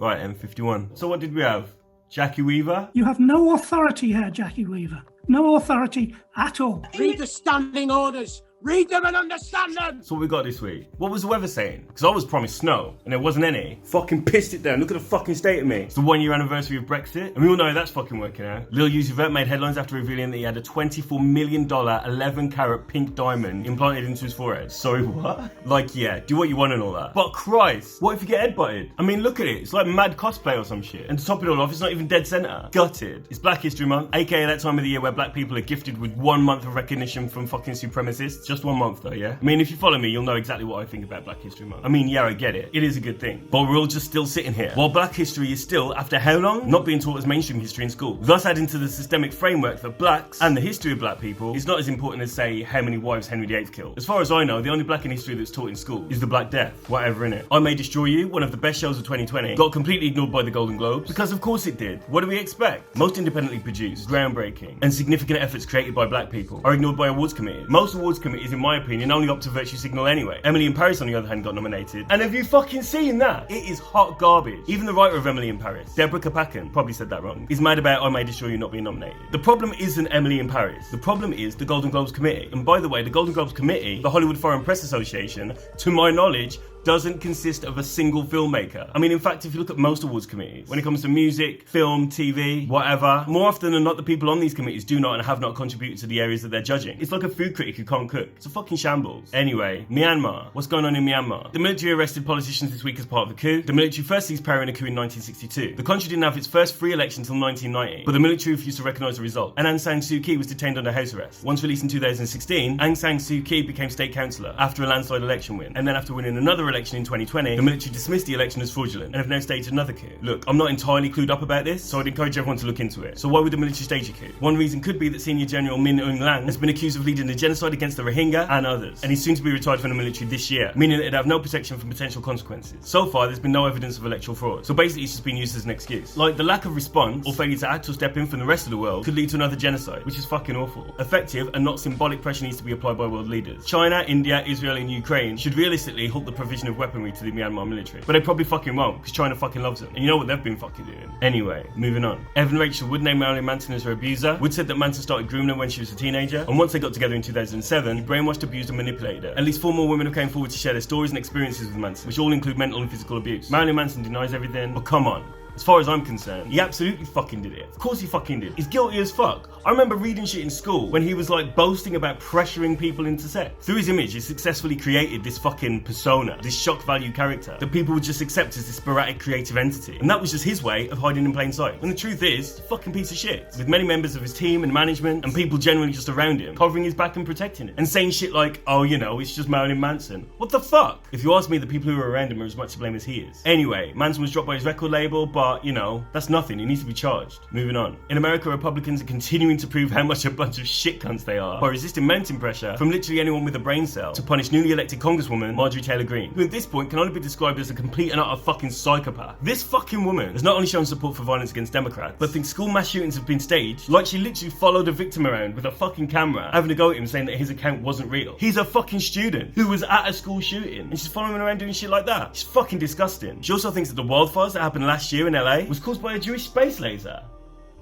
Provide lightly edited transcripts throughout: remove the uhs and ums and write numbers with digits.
Right, M51. So what did we have? Jackie Weaver? You have no authority here, Jackie Weaver. No authority at all. Read the standing orders. Read them and understand them! So what we got this week? What was the weather saying? Because I was promised snow, and there wasn't any. Fucking pissed it down. Look at the fucking state of me. It's the 1 year anniversary of Brexit, and we all know how that's fucking working out. Lil Uzi Vert made headlines after revealing that he had a $24 million 11-carat pink diamond implanted into his forehead. Sorry, what? Like, yeah, do what you want and all that. But Christ, what if you get headbutted? I mean, look at it. It's like mad cosplay or some shit. And to top it all off, it's not even dead center. Gutted. It's Black History Month, aka that time of the year where black people are gifted with 1 month of recognition from fucking supremacists. Just 1 month though, yeah? I mean, if you follow me, you'll know exactly what I think about Black History Month. I mean, yeah, I get it. It is a good thing. But we're all just still sitting here. While Black history is still, after how long, not being taught as mainstream history in school. Thus adding to the systemic framework that blacks and the history of black people is not as important as, say, how many wives Henry VIII killed. As far as I know, the only black in history that's taught in school is the Black Death. Whatever, innit? I May Destroy You, one of the best shows of 2020, got completely ignored by the Golden Globes. Because of course it did. What do we expect? Most independently produced, groundbreaking, and significant efforts created by black people are ignored by awards committees. Most awards committees, in my opinion, only opt to virtue signal anyway. Emily in Paris, on the other hand, got nominated. And have you fucking seen that? It is hot garbage. Even the writer of Emily in Paris, Deborah Kapakan, probably said that wrong, is mad about I May Destroy You not being nominated. The problem isn't Emily in Paris. The problem is the Golden Globes Committee. And by the way, the Golden Globes Committee, the Hollywood Foreign Press Association, to my knowledge, doesn't consist of a single filmmaker. I mean, in fact, if you look at most awards committees, when it comes to music, film, TV, whatever, more often than not, the people on these committees do not and have not contributed to the areas that they're judging. It's like a food critic who can't cook. It's a fucking shambles. Anyway, Myanmar. What's going on in Myanmar? The military arrested politicians this week as part of the coup. The military first seized power in a coup in 1962. The country didn't have its first free election until 1990, but the military refused to recognise the result, and Aung San Suu Kyi was detained under house arrest. Once released in 2016, Aung San Suu Kyi became state councillor after a landslide election win, and then after winning another election in 2020, the military dismissed the election as fraudulent and have now staged another coup. Look, I'm not entirely clued up about this, so I'd encourage everyone to look into it. So why would the military stage a coup? One reason could be that Senior General Min Aung Hlaing has been accused of leading a genocide against the Rohingya and others, and he's soon to be retired from the military this year, meaning that it'd have no protection from potential consequences. So far, there's been no evidence of electoral fraud, so basically it's just been used as an excuse. Like, the lack of response or failure to act or step in from the rest of the world could lead to another genocide, which is fucking awful. Effective and not symbolic pressure needs to be applied by world leaders. China, India, Israel and Ukraine should realistically halt the provision of weaponry to the Myanmar military, but they probably fucking won't, because China fucking loves them. And you know what they've been fucking doing. Anyway, moving on. Evan Rachel Wood named Marilyn Manson as her abuser. Wood said that Manson started grooming her when she was a teenager, and once they got together in 2007, he brainwashed, abused and manipulated her. At least 4 more women have came forward to share their stories and experiences with Manson, which all include mental and physical abuse. Marilyn Manson denies everything, but come on. As far as I'm concerned, he absolutely fucking did it. Of course he fucking did. He's guilty as fuck. I remember reading shit in school when he was like boasting about pressuring people into sex. Through his image, he successfully created this fucking persona, this shock value character that people would just accept as this sporadic creative entity. And that was just his way of hiding in plain sight. And the truth is, he's a fucking piece of shit. With many members of his team and management and people generally just around him, covering his back and protecting it. And saying shit like, oh, you know, it's just Marilyn Manson. What the fuck? If you ask me, the people who are around him are as much to blame as he is. Anyway, Manson was dropped by his record label, but, you know, that's nothing. He needs to be charged. Moving on. In America, Republicans are continuing to prove how much a bunch of shit cunts they are by resisting mounting pressure from literally anyone with a brain cell to punish newly elected Congresswoman Marjorie Taylor Greene, who at this point can only be described as a complete and utter fucking psychopath. This fucking woman has not only shown support for violence against Democrats, but thinks school mass shootings have been staged, like she literally followed a victim around with a fucking camera, having a go at him saying that his account wasn't real. He's a fucking student who was at a school shooting, and she's following him around doing shit like that. She's fucking disgusting. She also thinks that the wildfires that happened last year in LA was caused by a Jewish space laser.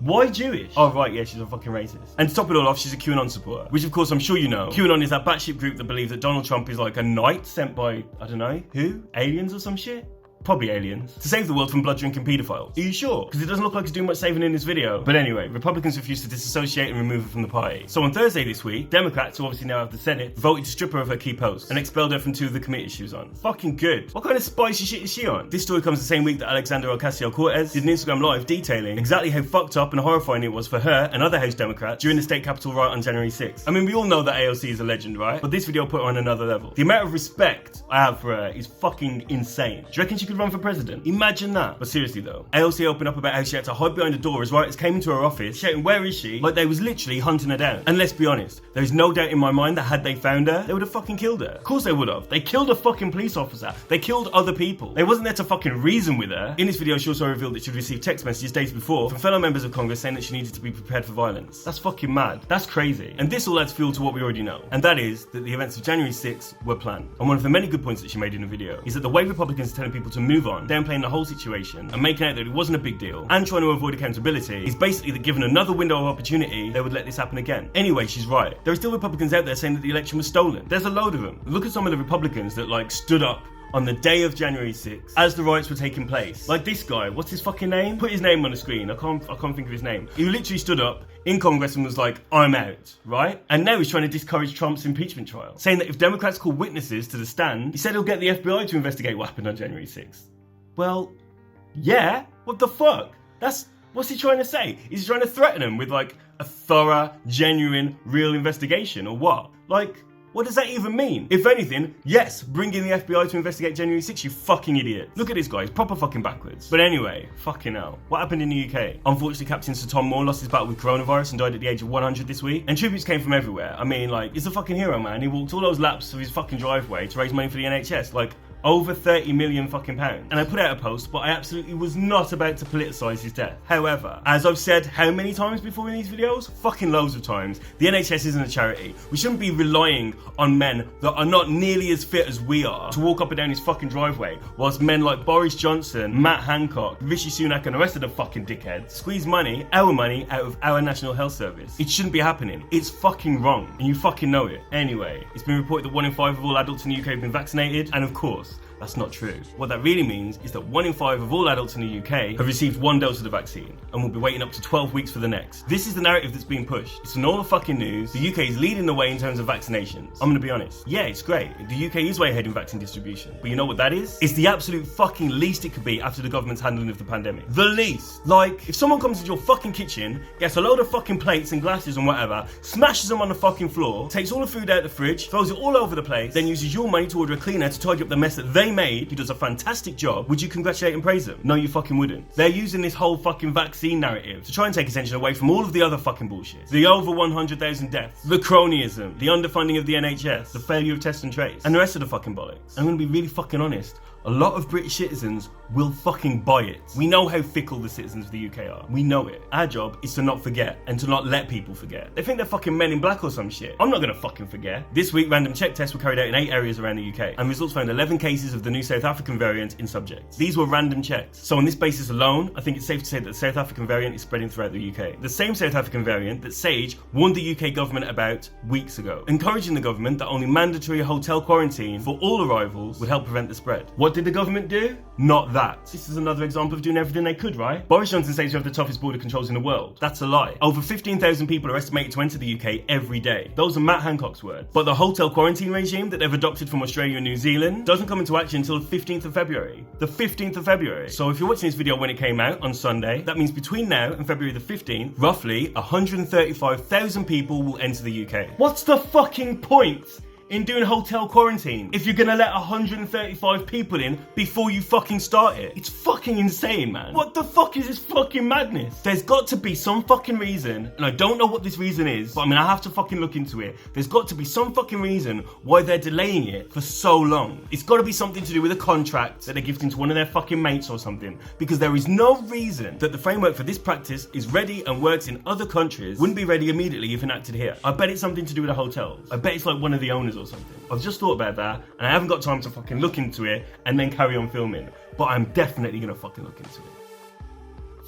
Why Jewish? Oh right, yeah, she's a fucking racist. And to top it all off, she's a QAnon supporter, which of course I'm sure you know. QAnon is that batshit group that believes that Donald Trump is like a knight sent by, I don't know, who? Aliens or some shit? Probably aliens, to save the world from blood-drinking paedophiles. Are you sure? Because it doesn't look like he's doing much saving in this video. But anyway, Republicans refused to disassociate and remove her from the party. So on Thursday this week, Democrats, who obviously now have the Senate, voted to strip her of her key posts and expelled her from 2 of the committees she was on. Fucking good. What kind of spicy shit is she on? This story comes the same week that Alexandra Ocasio-Cortez did an Instagram live detailing exactly how fucked up and horrifying it was for her and other House Democrats during the state capitol riot on January 6th. I mean, we all know that AOC is a legend, right? But this video put her on another level. The amount of respect I have for her is fucking insane. Do you reckon she could run for president? Imagine that. But seriously though, AOC opened up about how she had to hide behind a door as rioters came into her office, shouting, "Where is she?" like they was literally hunting her down. And let's be honest, there is no doubt in my mind that had they found her, they would have fucking killed her. Of course they would have. They killed a fucking police officer. They killed other people. They wasn't there to fucking reason with her. In this video, she also revealed that she'd received text messages days before from fellow members of Congress saying that she needed to be prepared for violence. That's fucking mad. That's crazy. And this all adds fuel to what we already know. And that is that the events of January 6th were planned. And one of the many good points that she made in the video is that the way Republicans are telling people to and move on, downplaying the whole situation and making out that it wasn't a big deal and trying to avoid accountability is basically that given another window of opportunity, they would let this happen again. Anyway, she's right. There are still Republicans out there saying that the election was stolen. There's a load of them. Look at some of the Republicans that stood up on the day of January 6th as the riots were taking place. Like this guy, what's his fucking name? Put his name on the screen. I can't think of his name. He literally stood up in Congress and was like, I'm out, right? And now he's trying to discourage Trump's impeachment trial, saying that if Democrats call witnesses to the stand, he said he'll get the FBI to investigate what happened on January 6th. Well, yeah, what the fuck? What's he trying to say? Is he trying to threaten him with a thorough, genuine, real investigation or what? What does that even mean? If anything, yes, bring in the FBI to investigate January 6th, you fucking idiot. Look at this guy, he's proper fucking backwards. But anyway, fucking hell. What happened in the UK? Unfortunately, Captain Sir Tom Moore lost his battle with coronavirus and died at the age of 100 this week. And tributes came from everywhere. I mean, he's a fucking hero, man. He walked all those laps of his fucking driveway to raise money for the NHS. Over 30 million fucking pounds. And I put out a post, but I absolutely was not about to politicise his death. However, as I've said how many times before in these videos? Fucking loads of times. The NHS isn't a charity. We shouldn't be relying on men that are not nearly as fit as we are to walk up and down his fucking driveway, whilst men like Boris Johnson, Matt Hancock, Rishi Sunak and the rest of the fucking dickheads squeeze money, our money, out of our National Health Service. It shouldn't be happening. It's fucking wrong. And you fucking know it. Anyway, it's been reported that 1 in 5 of all adults in the UK have been vaccinated, and of course, that's not true. What that really means is that 1 in 5 of all adults in the UK have received 1 dose of the vaccine and will be waiting up to 12 weeks for the next. This is the narrative that's being pushed. It's in all the fucking news. The UK is leading the way in terms of vaccinations. I'm gonna be honest. Yeah, it's great. The UK is way ahead in vaccine distribution. But you know what that is? It's the absolute fucking least it could be after the government's handling of the pandemic. The least. If someone comes into your fucking kitchen, gets a load of fucking plates and glasses and whatever, smashes them on the fucking floor, takes all the food out of the fridge, throws it all over the place, then uses your money to order a cleaner to tidy up the mess that they made, who does a fantastic job, would you congratulate and praise them? No, you fucking wouldn't. They're using this whole fucking vaccine narrative to try and take attention away from all of the other fucking bullshit. The over 100,000 deaths, the cronyism, the underfunding of the NHS, the failure of test and trace, and the rest of the fucking bollocks. I'm gonna be really fucking honest. A lot of British citizens will fucking buy it. We know how fickle the citizens of the UK are. We know it. Our job is to not forget and to not let people forget. They think they're fucking Men in Black or some shit. I'm not gonna fucking forget. This week, random check tests were carried out in 8 areas around the UK, and results found 11 cases of the new South African variant in subjects. These were random checks. So on this basis alone, I think it's safe to say that the South African variant is spreading throughout the UK. The same South African variant that Sage warned the UK government about weeks ago, encouraging the government that only mandatory hotel quarantine for all arrivals would help prevent the spread. What did the government do? Not that. This is another example of doing everything they could, right? Boris Johnson says we have the toughest border controls in the world. That's a lie. Over 15,000 people are estimated to enter the UK every day. Those are Matt Hancock's words. But the hotel quarantine regime that they've adopted from Australia and New Zealand doesn't come into action until the 15th of February. The 15th of February. So if you're watching this video when it came out on Sunday, that means between now and February the 15th, roughly 135,000 people will enter the UK. What's the fucking point in doing hotel quarantine if you're gonna let 135 people in before you fucking start it? It's fucking insane, man. What the fuck is this fucking madness? There's got to be some fucking reason, and I don't know what this reason is, but I'm gonna have to fucking look into it. There's got to be some fucking reason why they're delaying it for so long. It's got to be something to do with a contract that they're gifting to one of their fucking mates or something, because there is no reason that the framework for this practice is ready and works in other countries wouldn't be ready immediately if enacted here. I bet it's something to do with the hotels. I bet it's like one of the owners or something. I've just thought about that, and I haven't got time to fucking look into it and then carry on filming, but I'm definitely gonna fucking look into it.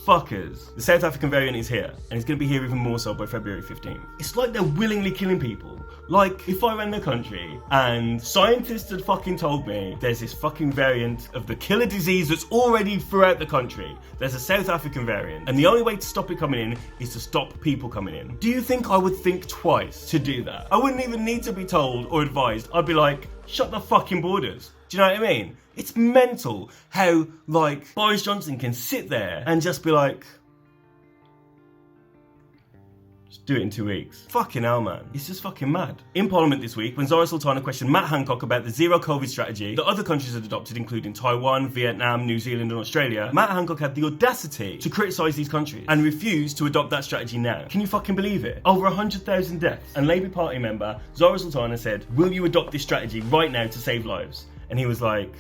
Fuckers. The South African variant is here, and it's gonna be here even more so by February 15th. It's like they're willingly killing people. Like, if I ran the country and scientists had fucking told me there's this fucking variant of the killer disease that's already throughout the country, there's a South African variant, and the only way to stop it coming in is to stop people coming in. Do you think I would think twice to do that? I wouldn't even need to be told or advised. I'd be like, shut the fucking borders. Do you know what I mean? It's mental how, Boris Johnson can sit there and just be like, just do it in 2 weeks. Fucking hell, man. It's just fucking mad. In Parliament this week, when Zara Sultana questioned Matt Hancock about the zero COVID strategy that other countries had adopted, including Taiwan, Vietnam, New Zealand and Australia, Matt Hancock had the audacity to criticise these countries and refuse to adopt that strategy now. Can you fucking believe it? Over 100,000 deaths. And Labour Party member Zara Sultana said, will you adopt this strategy right now to save lives? And he was like,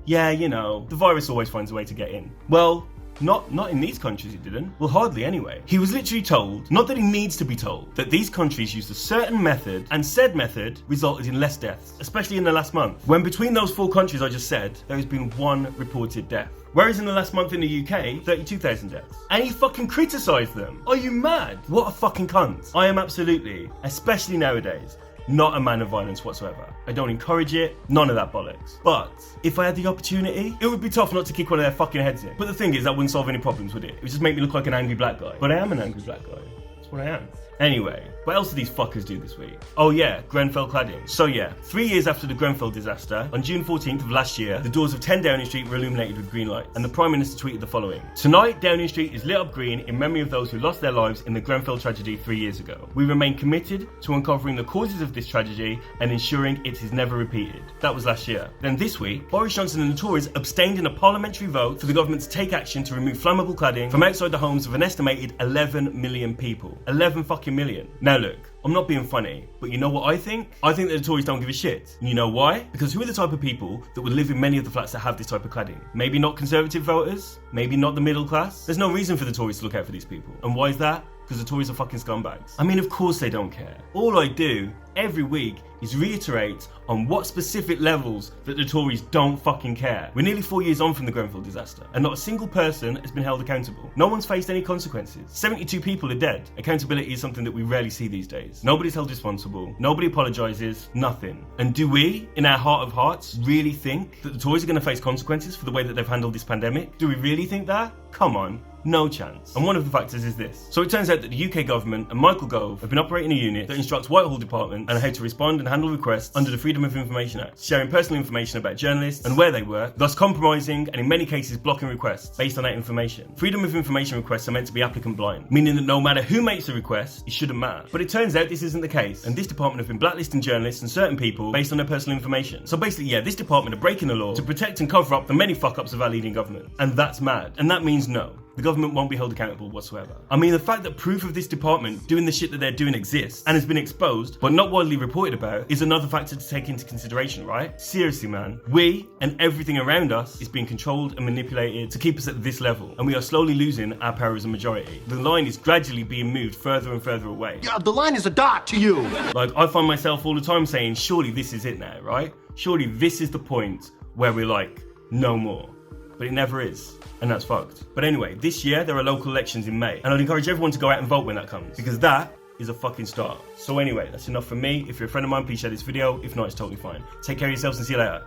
yeah, you know, the virus always finds a way to get in. Well, Not in these countries, he didn't. Well, hardly anyway. He was literally told, not that he needs to be told, that these countries used a certain method, and said method resulted in less deaths, especially in the last month, when between those 4 countries I just said, there has been 1 reported death. Whereas in the last month in the UK, 32,000 deaths. And he fucking criticised them. Are you mad? What a fucking cunt. I am absolutely, especially nowadays, not a man of violence whatsoever. I don't encourage it, none of that bollocks. But if I had the opportunity, it would be tough not to kick one of their fucking heads in. But the thing is, that wouldn't solve any problems, would it? It would just make me look like an angry black guy. But I am an angry black guy. That's what I am. Anyway, what else did these fuckers do this week? Oh yeah, Grenfell cladding. So yeah, 3 years after the Grenfell disaster, on June 14th of last year, the doors of 10 Downing Street were illuminated with green lights, and the Prime Minister tweeted the following: "Tonight, Downing Street is lit up green in memory of those who lost their lives in the Grenfell tragedy 3 years ago. We remain committed to uncovering the causes of this tragedy and ensuring it is never repeated." That was last year. Then this week, Boris Johnson and the Tories abstained in a parliamentary vote for the government to take action to remove flammable cladding from outside the homes of an estimated 11 million people. 11 fucking million. Now look, I'm not being funny, but you know what I think? I think that the Tories don't give a shit. And you know why? Because who are the type of people that would live in many of the flats that have this type of cladding? Maybe not Conservative voters? Maybe not the middle class? There's no reason for the Tories to look out for these people. And why is that? Because the Tories are fucking scumbags. I mean, of course they don't care. All I do every week is reiterate on what specific levels that the Tories don't fucking care. We're nearly 4 years on from the Grenfell disaster, and not a single person has been held accountable. No one's faced any consequences. 72 people are dead. Accountability is something that we rarely see these days. Nobody's held responsible. Nobody apologises. Nothing. And do we, in our heart of hearts, really think that the Tories are going to face consequences for the way that they've handled this pandemic? Do we really think that? Come on. No chance. And one of the factors is this. So it turns out that the UK government and Michael Gove have been operating a unit that instructs Whitehall departments on how to respond and handle requests under the Freedom of Information Act, sharing personal information about journalists and where they work, thus compromising and in many cases blocking requests based on that information. Freedom of Information requests are meant to be applicant blind, meaning that no matter who makes the request, it shouldn't matter. But it turns out this isn't the case, and this department have been blacklisting journalists and certain people based on their personal information. So basically, yeah, this department are breaking the law to protect and cover up the many fuck-ups of our leading government. And that's mad. And that means no. The government won't be held accountable whatsoever. I mean, the fact that proof of this department doing the shit that they're doing exists and has been exposed, but not widely reported about, is another factor to take into consideration, right? Seriously, man. We and everything around us is being controlled and manipulated to keep us at this level, and we are slowly losing our power as a majority. The line is gradually being moved further and further away. Yeah, the line is a dot to you. Like, I find myself all the time saying, surely this is it now, right? Surely this is the point where we're like, no more. But it never is. And that's fucked. But anyway, this year there are local elections in May, and I'd encourage everyone to go out and vote when that comes, because that is a fucking start. So anyway, that's enough from me. If you're a friend of mine, please share this video. If not, it's totally fine. Take care of yourselves and see you later.